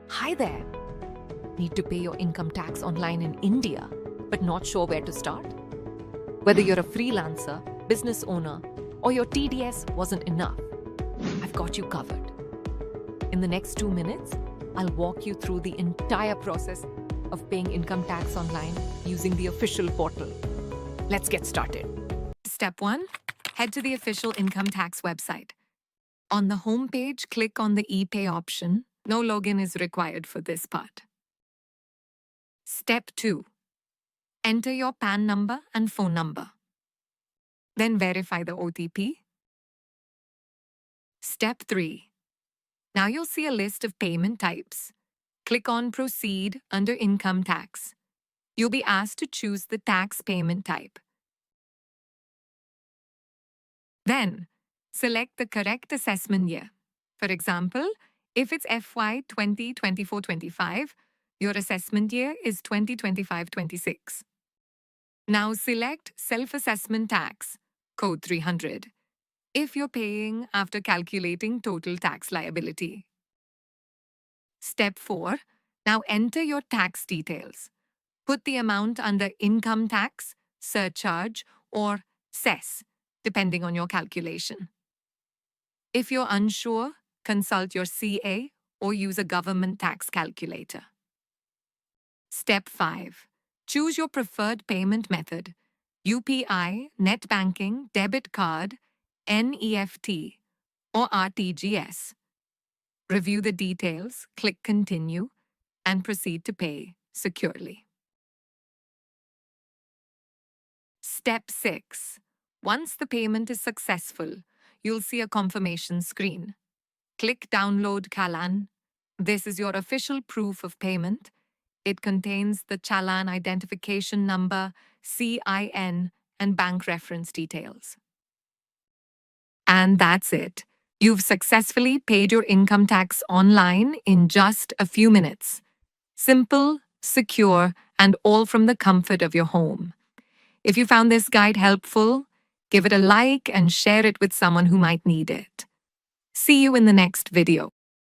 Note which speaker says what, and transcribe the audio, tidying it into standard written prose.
Speaker 1: Hi there. Need to pay your income tax online in India, but not sure where to start? Whether you're a freelancer, business owner, or your TDS wasn't enough, I've got you covered. In the next 2 minutes, I'll walk you through the entire process of paying income tax online using the official portal. Let's get started. Step 1. Head to the official income tax website. On the home page, click on the ePay option. No login is required for this part. Step 2. Enter your PAN number and phone number. Then verify the OTP. Step 3. Now you'll see a list of payment types. Click on Proceed under Income Tax. You'll be asked to choose the tax payment type. Then, select the correct assessment year. For example, if it's FY 2024-25, your assessment year is 2025-26. Now select Self-Assessment Tax, code 300, if you're paying after calculating total tax liability. Step 4. Now enter your tax details. Put the amount under income tax, surcharge, or cess, depending on your calculation. If you're unsure, consult your CA or use a government tax calculator. Step 5. Choose your preferred payment method: UPI, net banking, debit card, NEFT, or RTGS. Review the details, click Continue, and proceed to pay securely. Step 6. Once the payment is successful, you'll see a confirmation screen. Click Download Challan. This is your official proof of payment. It contains the challan identification number, CIN, and bank reference details. And that's it. You've successfully paid your income tax online in just a few minutes. Simple, secure, and all from the comfort of your home. If you found this guide helpful, give it a like and share it with someone who might need it. See you in the next video.